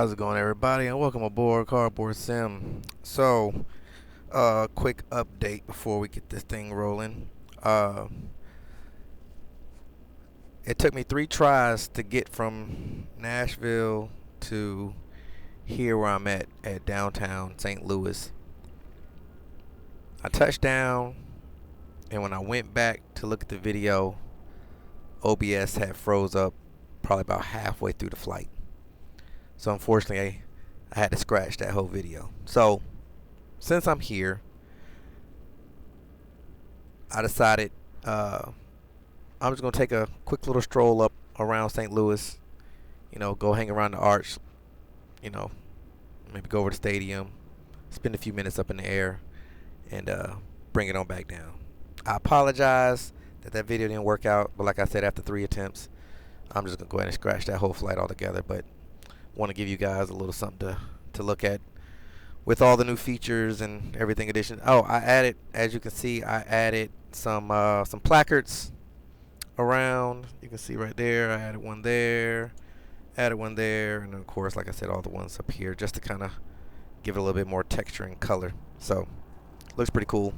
How's it going, everybody, and welcome aboard CardboardSim. So, quick update before we get this thing rolling. It took me 3 tries to get from Nashville to here where I'm at downtown St. Louis. I touched down, and when I went back to look at the video, OBS had froze up probably about halfway through the flight. So unfortunately, I had to scratch that whole video. So since I'm here, I decided I'm just going to take a quick little stroll up around St. Louis. Go hang around the arch. Maybe go over to the stadium, spend a few minutes up in the air, and bring it on back down. I apologize that video didn't work out, but like I said, after 3 attempts, I'm just going to go ahead and scratch that whole flight altogether. But want to give you guys a little something to look at with all the new features and everything addition. Oh, I added, as you can see, I added some placards around. You can see right there, I added one there, and of course, like I said, all the ones up here just to kind of give it a little bit more texture and color. So looks pretty cool.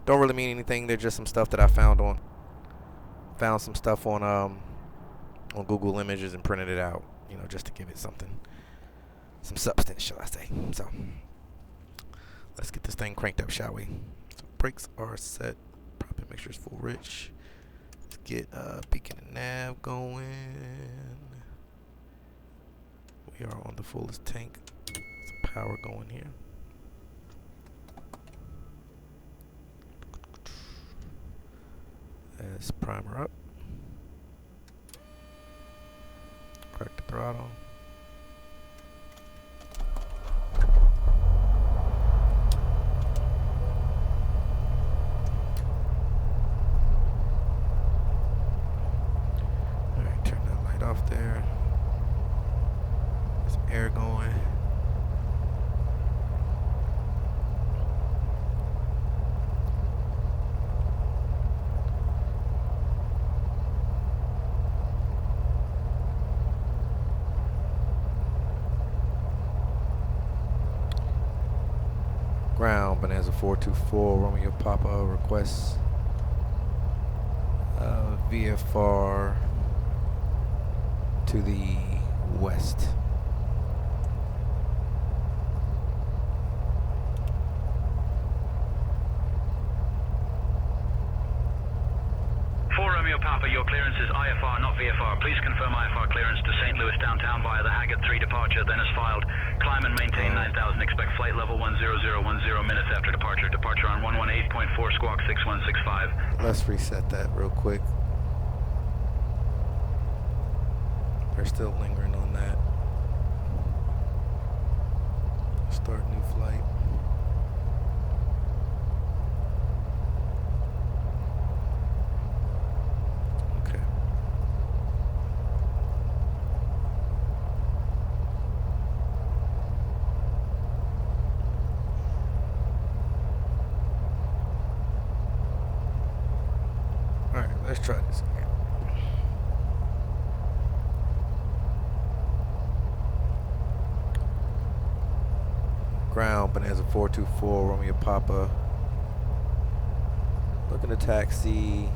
Don't really mean anything. They're just some stuff that I found some stuff on Google Images and printed it out, just to give it some substance, shall I say. So let's get this thing cranked up, shall we? So brakes are set. Probably make sure it's full rich. Let's get beacon and nav going. We are on the fullest tank. Some power going here. As primer up. Crack the throttle. Alright, turn that light off there. Get some air going. Ground, bonanza 424, Romeo Papa requests VFR to the west. Romeo Papa, your clearance is IFR, not VFR. Please confirm IFR clearance to St. Louis downtown via the Haggard 3 departure, then as filed. Climb and maintain 9,000. Expect flight level 10010 minutes after departure. Departure on 118.4 squawk 6165. Let's reset that real quick. They're still lingering on that. Start new flight. Let's try this again. Ground, bonanza 424, Romeo Papa. Looking to taxi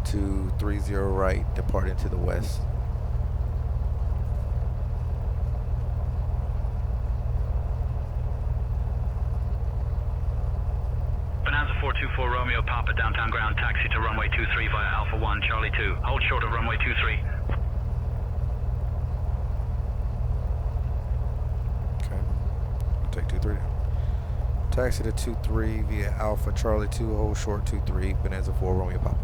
to 30 right, departing to the west. Bonanza 424 Romeo Papa, downtown ground, taxi to runway 23 via Alpha 1, Charlie 2. Hold short of runway 23. Okay, I'll take 23. Taxi to 23 via Alpha, Charlie 2, hold short 23, bonanza 4 Romeo Papa.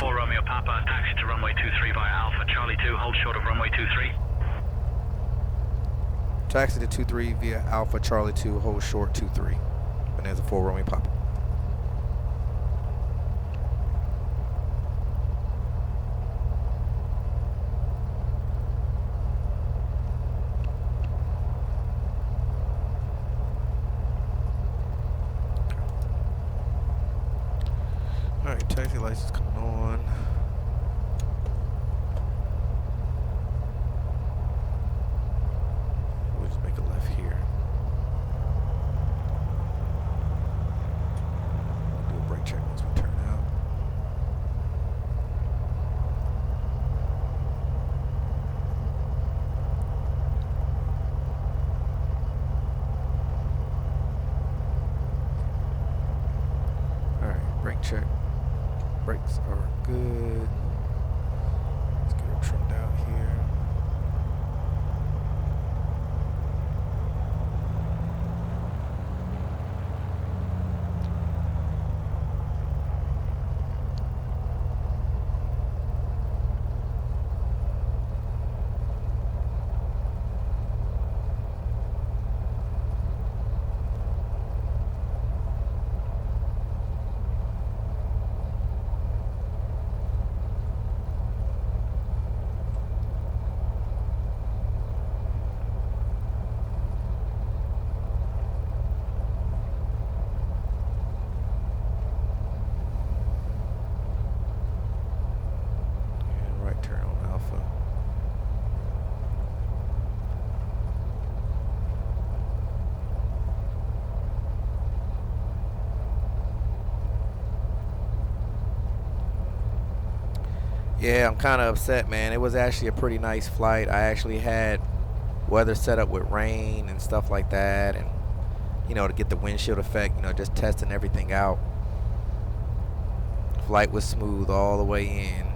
Romeo Papa, taxi to runway 23 via Alpha, Charlie 2, hold short of runway 23. Taxi to 23 via Alpha, Charlie 2, hold short 23. Bonanza 4 Romeo Papa. Alright, taxi lights is coming on. We'll just make a left here. We'll do a brake check once we turn out. Alright, brake check. Brakes are good. Let's get her trimmed out here. Yeah, I'm kind of upset, man. It was actually a pretty nice flight. I actually had weather set up with rain and stuff like that, and you know, to get the windshield effect, you know, just testing everything out. Flight was smooth all the way in.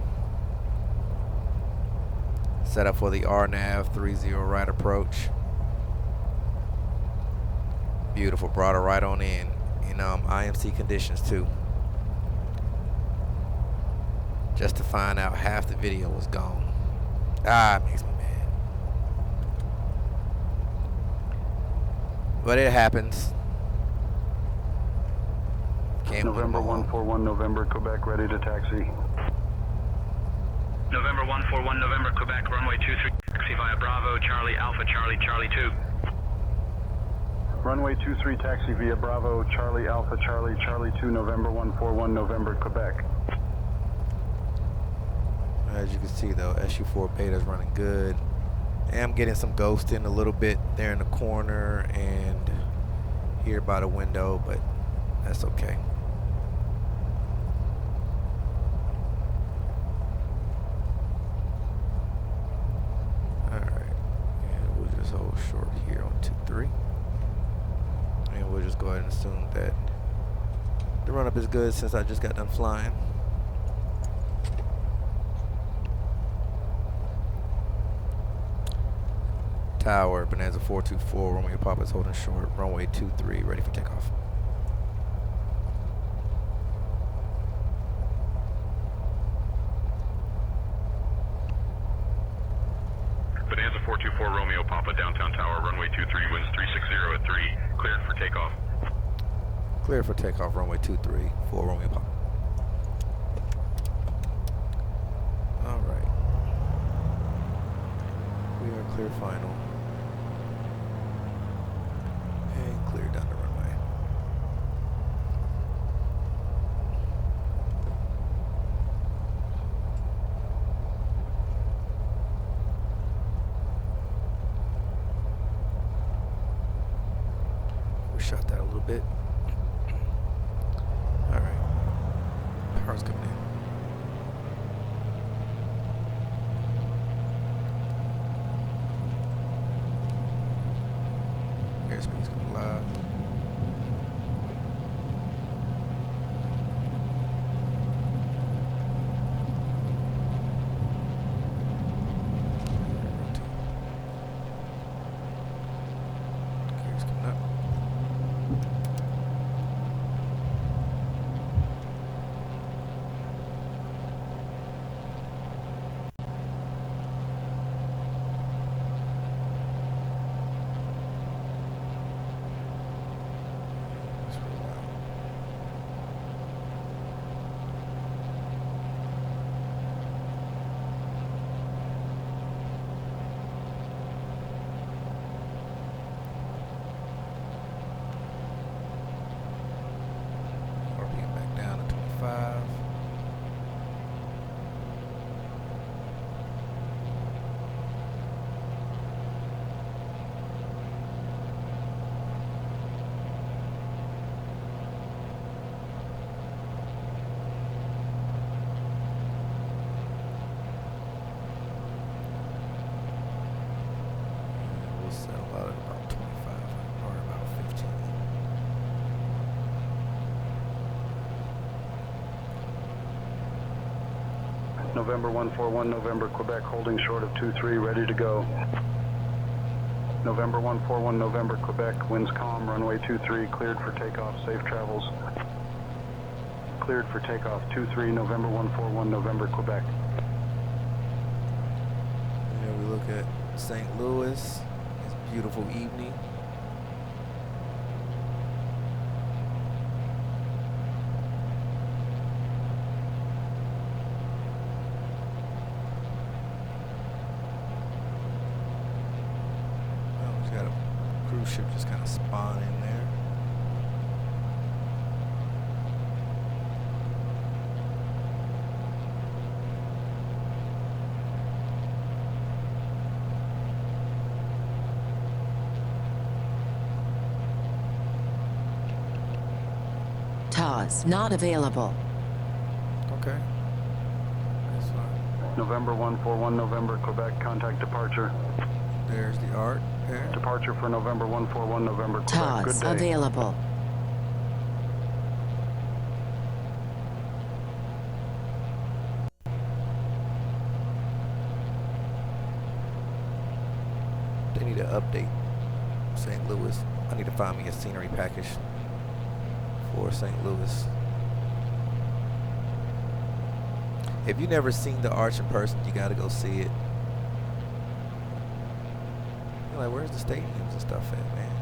Set up for the RNAV 30 right approach. Beautiful, brought her right on in IMC conditions too. Just to find out half the video was gone. It makes me mad. But it happens. Can't November 141, November, Quebec, ready to taxi. November 141, November, Quebec, runway 23, taxi via Bravo, Charlie, Alpha, Charlie, Charlie 2. Runway 23, taxi via Bravo, Charlie, Alpha, Charlie, Charlie 2, November 141, November, Quebec. As you can see though, SU4 beta is running good. And I'm getting some ghosting a little bit there in the corner and here by the window, but that's okay. Alright, and we'll just hold short here on 2-3. And we'll just go ahead and assume that the run up is good since I just got done flying. Tower, Bonanza 424, Romeo Papa is holding short, runway 23, ready for takeoff. Bonanza 424, Romeo Papa, downtown tower, runway 23, winds 360 at 3, cleared for takeoff. Clear for takeoff, runway 23, for Romeo Papa. Alright. We are clear final. And clear down the runway. We shot that a little bit. Alright. Power's coming in. Airspeed's going live. Gears coming up. November 141, November, Quebec, holding short of 23, ready to go. November 141, November, Quebec, winds calm, runway 23, cleared for takeoff, safe travels. Cleared for takeoff, 23, November 141, November, Quebec. Here we look at St. Louis. It's a beautiful evening. Got a cruise ship just kind of spawn in there. TAWS not available. Okay. That's fine. November 141, November, Quebec, contact departure. There's the art there. Departure for November 141, November, Quebec. TAWS Good day. available. They need to update St. Louis. I need to find me a scenery package for St. Louis. If you've never seen the arch in person, you gotta go see it. You're like, where's the stadiums and stuff at, man?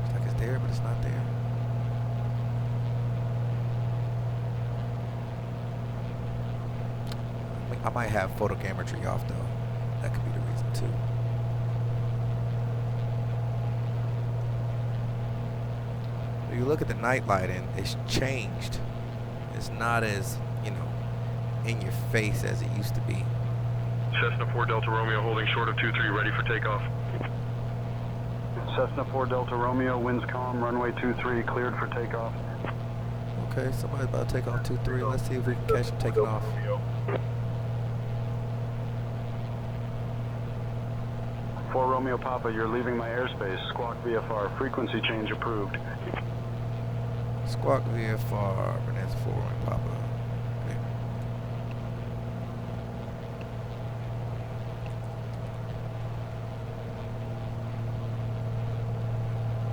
It's like it's there, but it's not there. I might have photogrammetry off though. That could be the reason too. If you look at the night lighting, it's changed. It's not as, you know, in your face as it used to be. Cessna 4 Delta Romeo holding short of 23, ready for takeoff. Cessna 4 Delta Romeo, winds calm, runway 23, cleared for takeoff. Okay, somebody's about to take off 23. Let's see if we can catch him taking off. For Romeo Papa, you're leaving my airspace. Squawk VFR, frequency change approved. Squawk VFR, bonanza 4 and Papa. Okay.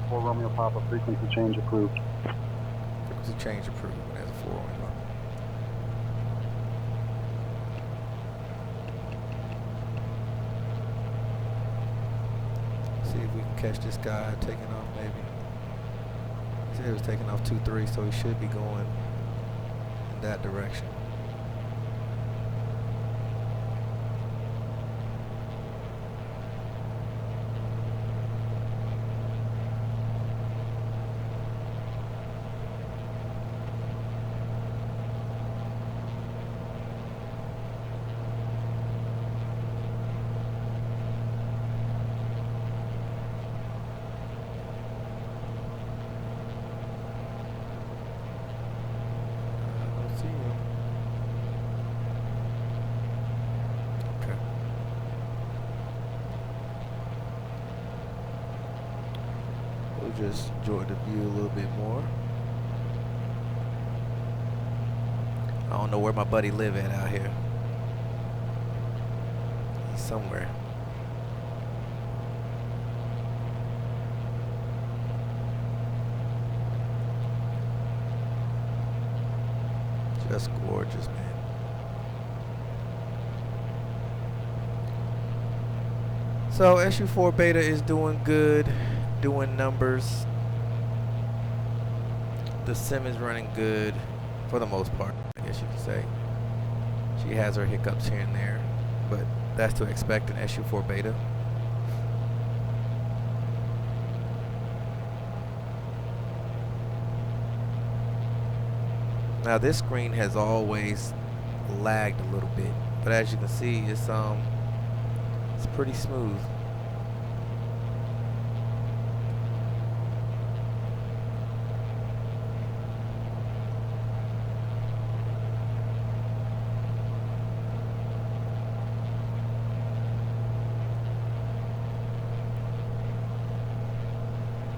For Romeo Papa, frequency change approved. Frequency change approved, bonanza 4 and Papa. See if we can catch this guy taking off maybe. He said he was taking off 23, so he should be going in that direction. Just enjoy the view a little bit more. I don't know where my buddy live at out here. He's somewhere. Just gorgeous, man. So SU4 beta is doing good. Doing numbers. The sim is running good for the most part, I guess you could say. She has her hiccups here and there, but that's to expect in SU4 beta. Now this screen has always lagged a little bit, but as you can see, it's pretty smooth.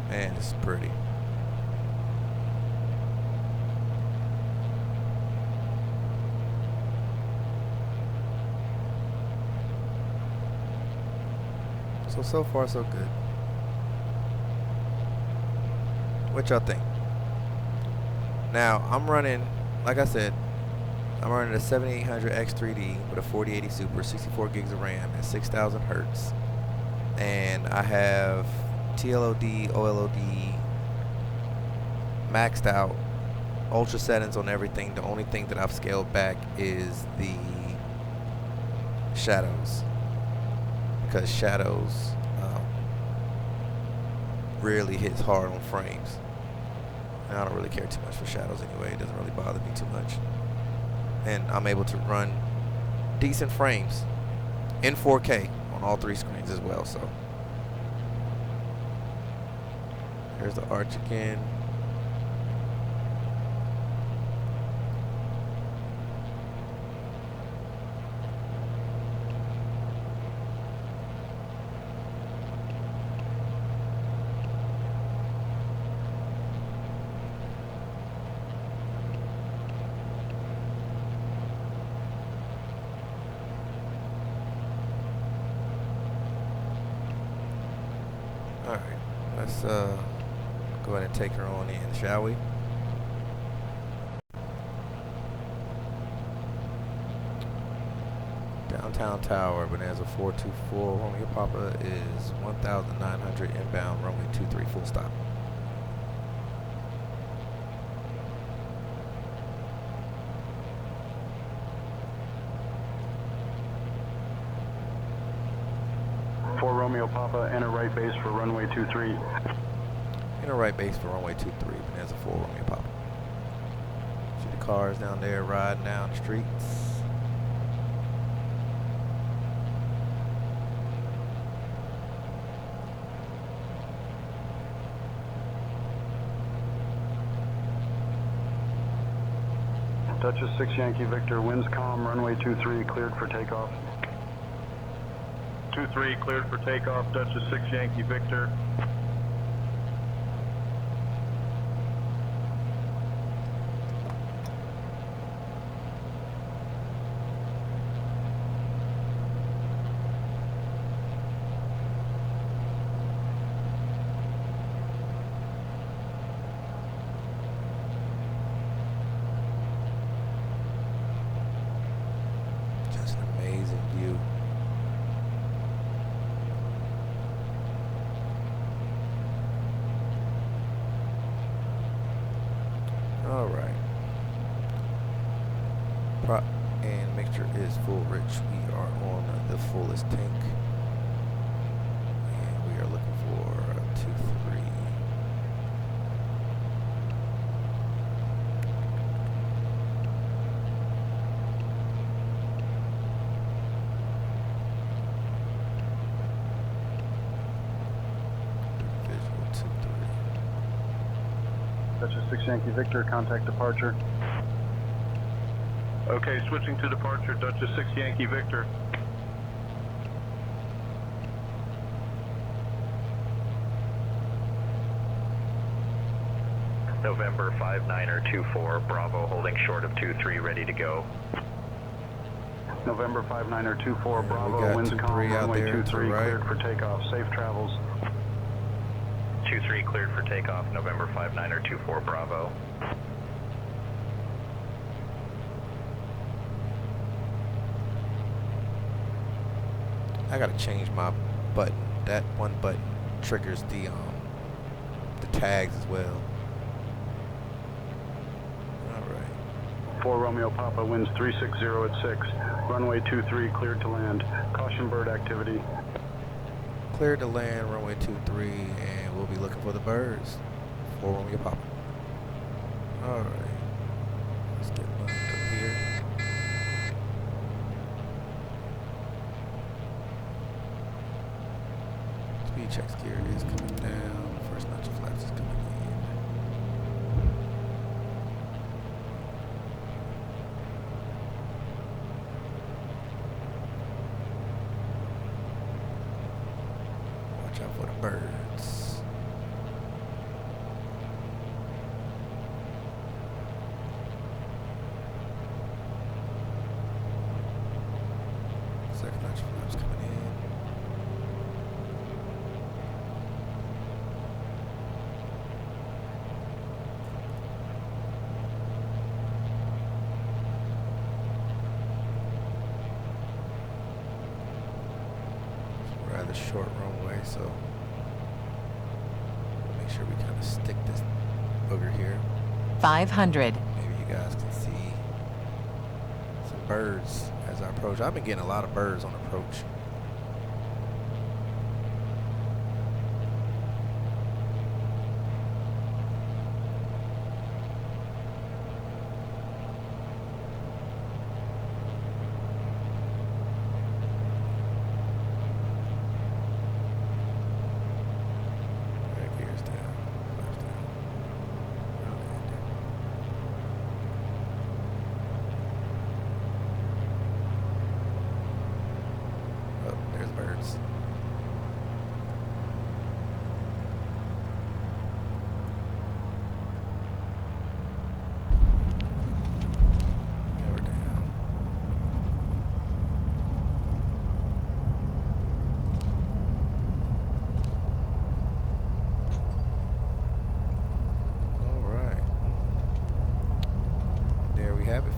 Man, it's pretty. So far so good. What y'all think? Now, I'm running, like I said, I'm running a 7800 X3D with a 4080 Super, 64 gigs of RAM, and 6000 hertz. And I have TLOD, OLOD maxed out, ultra settings on everything. The only thing that I've scaled back is the shadows, because shadows really hits hard on frames. And I don't really care too much for shadows anyway. It doesn't really bother me too much. And I'm able to run decent frames in 4K on all three screens as well. So here's the arch again. Alright, let's go ahead and take her on in, shall we? Downtown Tower, Bonanza 424, Romeo Papa is 1,900 inbound, runway 23, full stop. Romeo Papa, enter right base for runway 23. Enter right base for runway 23, Bonanza 4, Romeo Papa. See the cars down there riding down the streets. Duchess 6 Yankee Victor, winds calm, runway 23, cleared for takeoff. 23, cleared for takeoff, Duchess 6 Yankee Victor. Just an amazing view. Alright. Prop and mixture is full rich. We are on the fullest tank. And we are looking for 2-3. Visual 2-3. Duchess 6 Yankee Victor, contact departure. Okay, switching to departure, Duchess 6 Yankee Victor. November 59er24, Bravo, holding short of 23, ready to go. November 59er24, Bravo, got winds 23 calm, out runway there to 23, right. cleared for takeoff, safe travels. 23 cleared for takeoff, November 59er24, Bravo. I gotta change my button. That one button triggers the tags as well. Alright. 4 Romeo Papa, winds 360 at 6. Runway 23, cleared to land. Caution bird activity. Cleared to land, runway 23, and we'll be looking for the birds. 4 Romeo Papa. Alright. Let's get lined up here. Speed checks gear is coming down. First notch of flaps is coming in. Watch out for the birds. Second notch of flaps coming in. a short runway, so make sure we kind of stick this booger here. 500. Maybe you guys can see some birds as I approach. I've been getting a lot of birds on approach.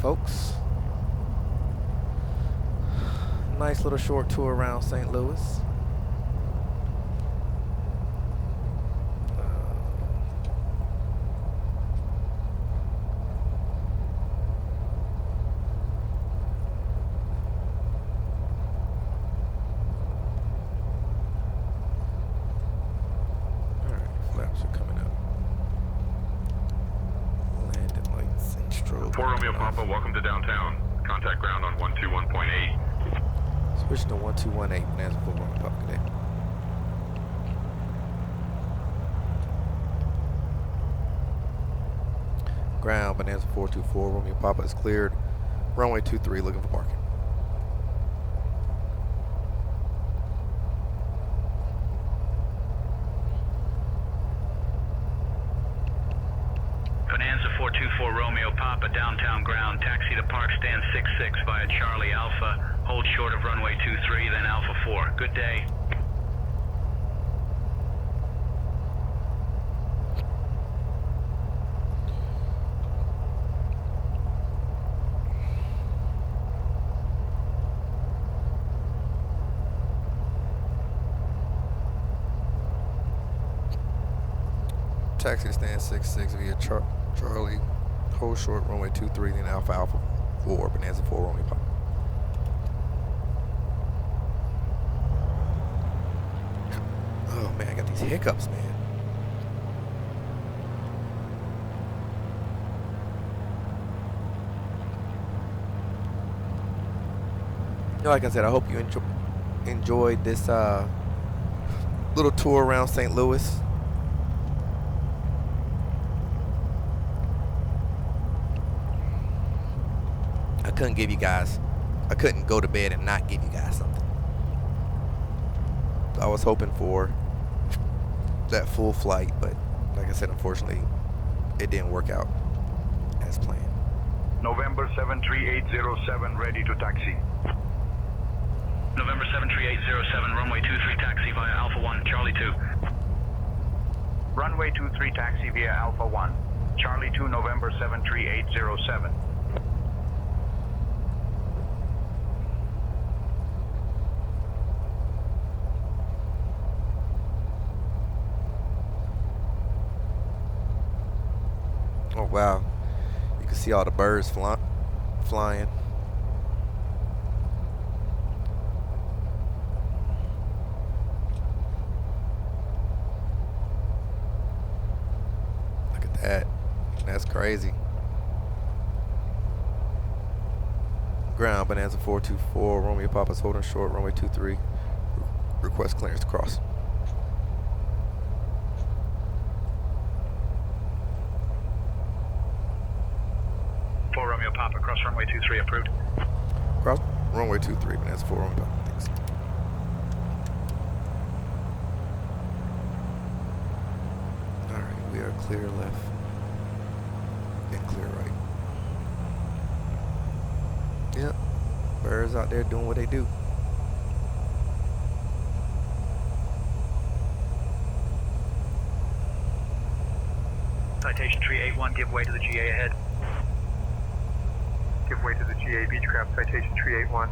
Folks, nice little short tour around St. Louis. All right, flaps are coming up. Landing lights and strobe. 4 Romeo Papa, welcome to downtown. Contact ground on 121.8. Switch to 1218, Bonanza 4 Romeo Papa, good day. Ground, Bonanza 424, Romeo Papa is cleared. Runway 23, looking for parking. Bonanza 424 Romeo Papa, downtown ground. Taxi to park stand 66 via Charlie Alpha. Hold short of runway 23, then Alpha 4. Good day. Taxi to stand 66 via Charlie. Hold short, runway 23, then Alpha 4, Bonanza 4 Romeo Papa. Oh man, I got these hiccups, man. Like I said, I hope you enjoyed this little tour around St. Louis. I couldn't go to bed and not give you guys something. I was hoping for that full flight, but like I said, unfortunately, it didn't work out as planned. November 73807, ready to taxi. November 73807, runway 23 taxi via Alpha 1, Charlie 2. Runway 23 taxi via Alpha 1, Charlie 2, November 73807. Oh wow, you can see all the birds flying. Look at that, that's crazy. Ground, Bonanza 424, Romeo Papa's holding short, runway 23. Request clearance to cross. Romeo Papa, cross runway 23 approved. Cross runway 23, Bonanza 4 Romeo Papa, thanks. Alright, we are clear left and clear right. Yep, birds out there doing what they do. Citation tree 81, give way to the GA ahead. Give way to the GA Beechcraft, citation tree 81.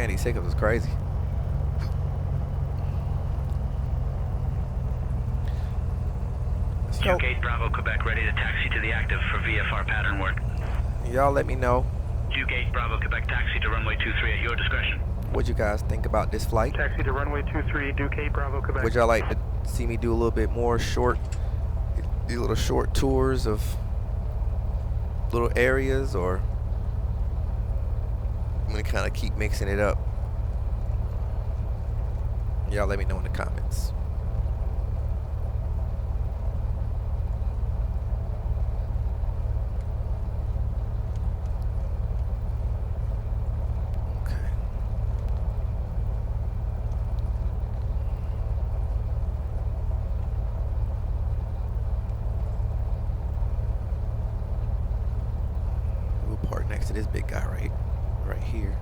90 seconds was crazy. So, Gate Bravo Quebec ready to taxi to the active for VFR pattern work. y'all let me know 2 Gate Bravo Quebec taxi to runway 23 at your discretion. what you guys think about this flight. Taxi to runway 23, Duque Bravo Quebec. Would y'all like to see me do a little bit more short, these little short tours of little areas, or I'm gonna kind of keep mixing it up? Y'all let me know in the comments. Park next to this big guy right here.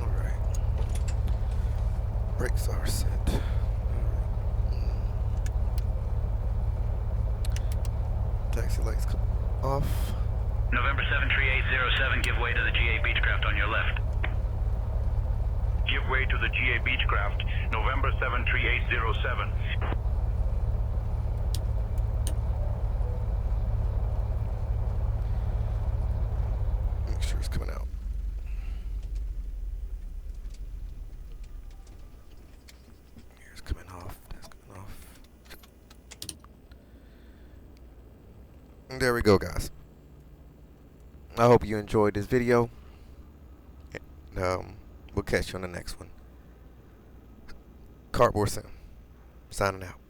All right. Brakes are set. Taxi lights come off. November 73807, give way to the GA Beechcraft on your left. Give way to the GA Beechcraft, November 73807. Make sure it's coming out. Here's coming off. That's coming off. And there we go, guys. I hope you enjoyed this video. And, we'll catch you on the next one. CardboardSim, signing out.